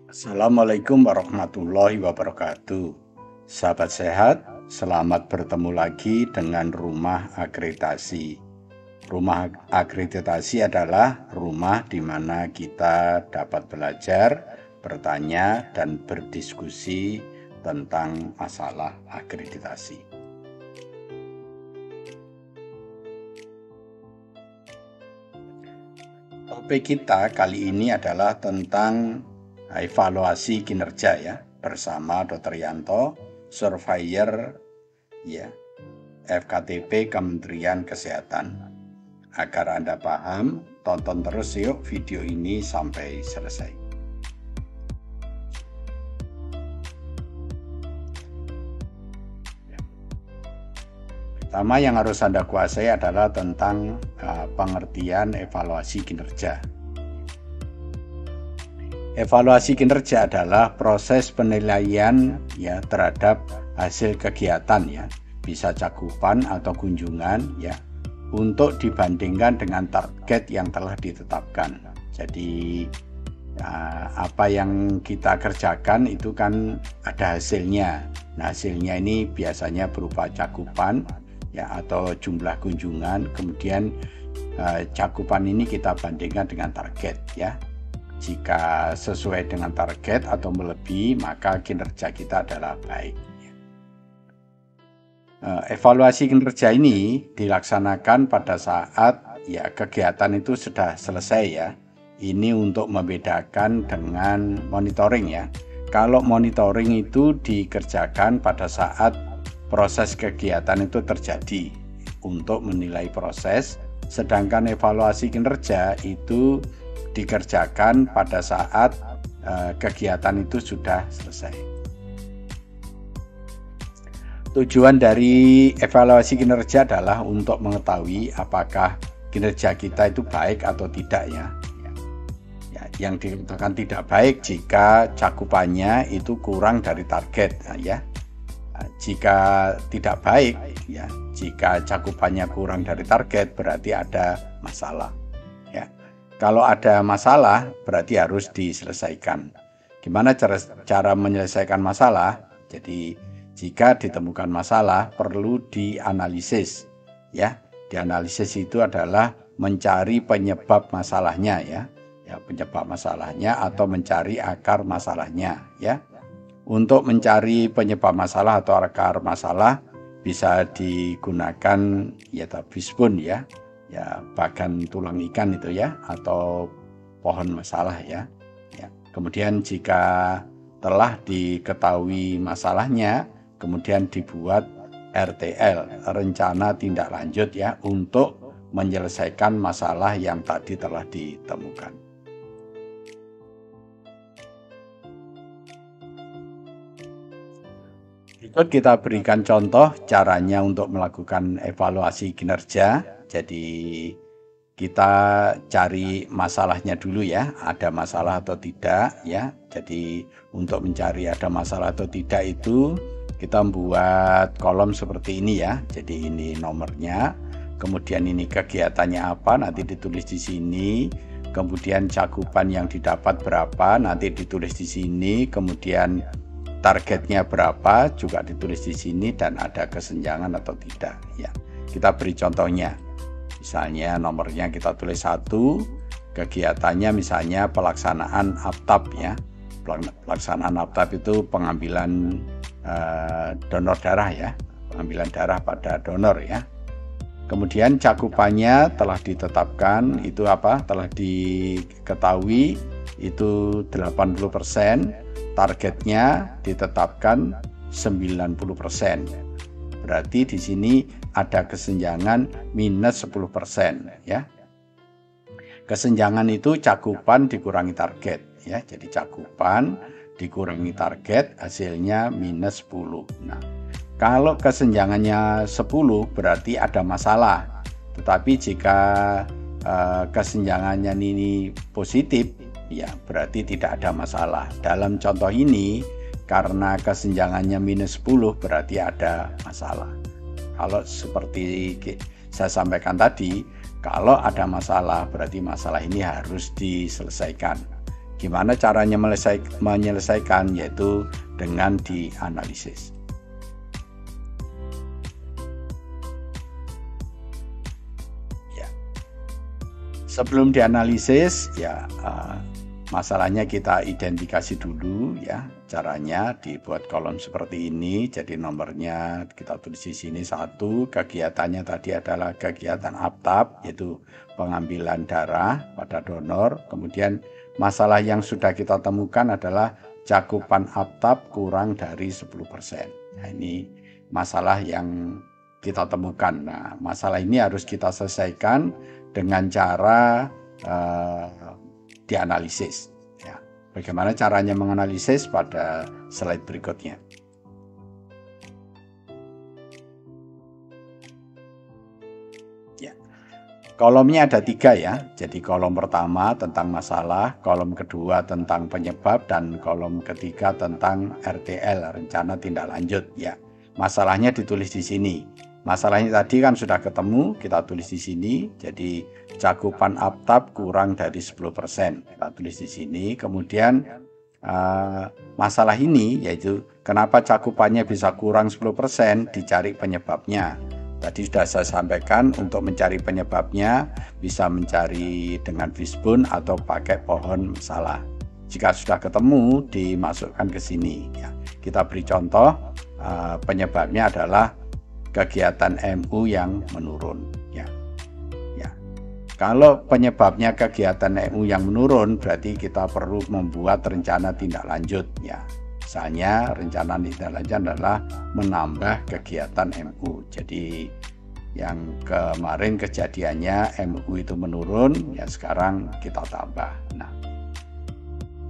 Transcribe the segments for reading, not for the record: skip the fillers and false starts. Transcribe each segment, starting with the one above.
Assalamualaikum warahmatullahi wabarakatuh. Sahabat sehat, selamat bertemu lagi dengan Rumah Akreditasi. Rumah akreditasi adalah rumah di mana kita dapat belajar, bertanya, dan berdiskusi tentang masalah akreditasi. Topik kita kali ini adalah tentang evaluasi kinerja ya, bersama Dr. Yanto, Surveyor ya, FKTP Kementerian Kesehatan. Agar Anda paham, tonton terus yuk video ini sampai selesai. Pertama yang harus Anda kuasai adalah tentang pengertian evaluasi kinerja. Evaluasi kinerja adalah proses penilaian ya terhadap hasil kegiatan ya, bisa cakupan atau kunjungan ya, untuk dibandingkan dengan target yang telah ditetapkan. Jadi apa yang kita kerjakan itu kan ada hasilnya. Nah, hasilnya ini biasanya berupa cakupan ya atau jumlah kunjungan, kemudian cakupan ini kita bandingkan dengan target ya. Jika sesuai dengan target atau melebihi, maka kinerja kita adalah baik. Evaluasi kinerja ini dilaksanakan pada saat ya kegiatan itu sudah selesai ya. Ini untuk membedakan dengan monitoring ya. Kalau monitoring itu dikerjakan pada saat proses kegiatan itu terjadi untuk menilai proses, sedangkan evaluasi kinerja itu dikerjakan pada saat kegiatan itu sudah selesai. Tujuan dari evaluasi kinerja adalah untuk mengetahui apakah kinerja kita itu baik atau tidak ya. Yang dikatakan tidak baik jika cakupannya itu kurang dari target ya. Jika tidak baik ya, jika cakupannya kurang dari target berarti ada masalah ya. Kalau ada masalah berarti harus diselesaikan. Gimana cara menyelesaikan masalah? Jadi jika ditemukan masalah perlu dianalisis ya. Dianalisis itu adalah mencari penyebab masalahnya ya. Penyebab masalahnya atau mencari akar masalahnya ya. Untuk mencari penyebab masalah atau akar masalah bisa digunakan ya bisbun ya. Ya, bagan tulang ikan itu ya, atau pohon masalah ya. Kemudian jika telah diketahui masalahnya, kemudian dibuat RTL, rencana tindak lanjut ya, untuk menyelesaikan masalah yang tadi telah ditemukan. Berikut kita berikan contoh caranya untuk melakukan evaluasi kinerja. Jadi kita cari masalahnya dulu ya, ada masalah atau tidak ya. Jadi untuk mencari ada masalah atau tidak itu kita membuat kolom seperti ini ya. Jadi ini nomornya, kemudian ini kegiatannya apa, nanti ditulis di sini. Kemudian cakupan yang didapat berapa, nanti ditulis di sini. Kemudian targetnya berapa juga ditulis di sini, dan ada kesenjangan atau tidak ya. Kita beri contohnya. Misalnya nomornya kita tulis 1, kegiatannya misalnya pelaksanaan APTAP ya. Pelaksanaan APTAP itu pengambilan donor darah ya, pengambilan darah pada donor ya. Kemudian cakupannya telah ditetapkan itu apa? Telah diketahui itu 80%, targetnya ditetapkan 90%. Berarti di sini ada kesenjangan minus 10% ya. Kesenjangan itu cakupan dikurangi target ya. Jadi cakupan dikurangi target hasilnya minus 10. Nah, kalau kesenjangannya 10 berarti ada masalah. Tetapi jika kesenjangannya ini positif ya berarti tidak ada masalah. Dalam contoh ini karena kesenjangannya minus 10 berarti ada masalah. Kalau seperti saya sampaikan tadi, kalau ada masalah berarti masalah ini harus diselesaikan. Gimana caranya menyelesaikan? Yaitu dengan dianalisis. Ya. Sebelum dianalisis, ya masalahnya kita identifikasi dulu ya. Caranya dibuat kolom seperti ini. Jadi nomornya kita tulis di sini 1. Kegiatannya tadi adalah kegiatan APTAP, yaitu pengambilan darah pada donor. Kemudian masalah yang sudah kita temukan adalah cakupan APTAP kurang dari 10%. Nah, ini masalah yang kita temukan. Nah, masalah ini harus kita selesaikan dengan cara dianalisis. Ya. Bagaimana caranya menganalisis pada slide berikutnya. Ya. Kolomnya ada 3 ya. Jadi kolom pertama tentang masalah, kolom kedua tentang penyebab, dan kolom ketiga tentang RTL, rencana tindak lanjut. Ya. Masalahnya ditulis di sini. Masalahnya tadi kan sudah ketemu, kita tulis di sini. Jadi cakupan APTAP kurang dari 10%. Kita tulis di sini. Kemudian masalah ini yaitu kenapa cakupannya bisa kurang 10%, dicari penyebabnya. Tadi sudah saya sampaikan, untuk mencari penyebabnya bisa mencari dengan fishbone atau pakai pohon masalah. Jika sudah ketemu, dimasukkan ke sini. Ya. Kita beri contoh, penyebabnya adalah kegiatan MU yang menurun. Ya. Ya. Kalau penyebabnya kegiatan MU yang menurun, berarti kita perlu membuat rencana tindak lanjut. Ya. Misalnya rencana tindak lanjut adalah menambah kegiatan MU. Jadi yang kemarin kejadiannya MU itu menurun, ya sekarang kita tambah. Nah,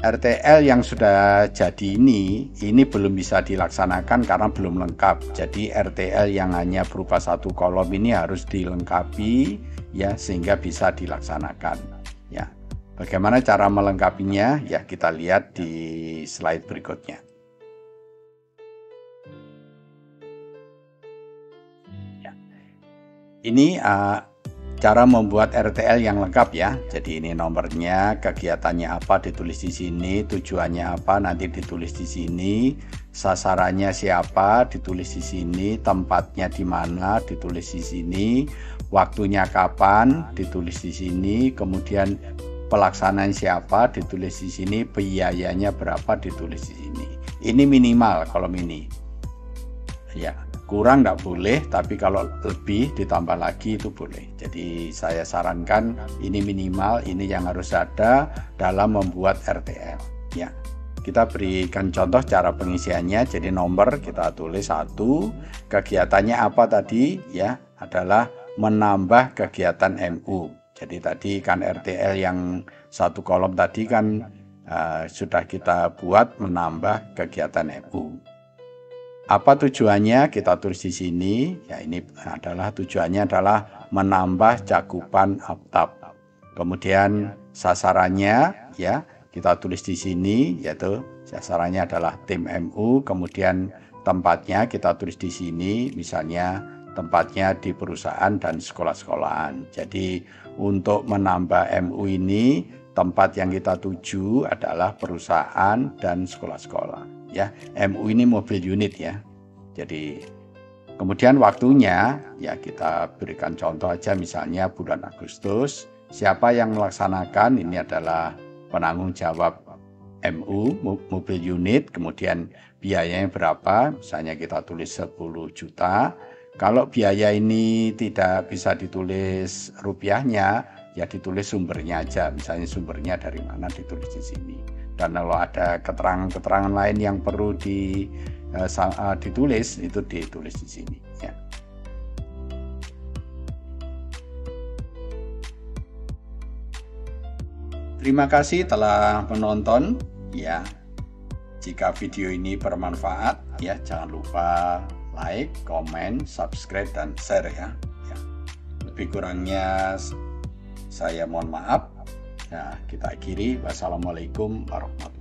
RTL yang sudah jadi ini belum bisa dilaksanakan karena belum lengkap. Jadi RTL yang hanya berupa 1 kolom ini harus dilengkapi ya sehingga bisa dilaksanakan. Ya. Bagaimana cara melengkapinya? Ya kita lihat di slide berikutnya. Ya. Ini cara membuat RTL yang lengkap ya. Jadi ini nomornya, kegiatannya apa ditulis di sini, tujuannya apa nanti ditulis di sini, sasarannya siapa ditulis di sini, tempatnya di mana ditulis di sini, waktunya kapan ditulis di sini, kemudian pelaksanaan siapa ditulis di sini, biayanya berapa ditulis di sini. Ini minimal kolom ini. Ya. Kurang nggak boleh, tapi kalau lebih ditambah lagi itu boleh. Jadi saya sarankan ini minimal, ini yang harus ada dalam membuat RTL. Ya, kita berikan contoh cara pengisiannya. Jadi nomor kita tulis 1, kegiatannya apa tadi? Ya, adalah menambah kegiatan MU. Jadi tadi kan RTL yang 1 kolom tadi kan sudah kita buat menambah kegiatan MU. Apa tujuannya? Kita tulis di sini. Ya, ini adalah tujuannya adalah menambah cakupan APTAP. Kemudian sasarannya ya kita tulis di sini, yaitu sasarannya adalah tim MU. Kemudian tempatnya kita tulis di sini, misalnya tempatnya di perusahaan dan sekolah-sekolahan. Jadi untuk menambah MU ini tempat yang kita tuju adalah perusahaan dan sekolah-sekolah. Ya, MU ini mobil unit ya. Jadi kemudian waktunya ya kita berikan contoh aja, misalnya bulan Agustus. Siapa yang melaksanakan? Ini adalah penanggung jawab MU, mobil unit. Kemudian biayanya berapa? Misalnya kita tulis 10 juta. Kalau biaya ini tidak bisa ditulis rupiahnya, ya ditulis sumbernya aja. Misalnya sumbernya dari mana ditulis di sini. Dan kalau ada keterangan-keterangan lain yang perlu ditulis, itu ditulis di sini. Ya. Terima kasih telah menonton. Ya, jika video ini bermanfaat, ya jangan lupa like, komen, subscribe, dan share ya. Ya. Lebih kurangnya saya mohon maaf. Nah, kita akhiri. Wassalamualaikum warahmatullahi wabarakatuh.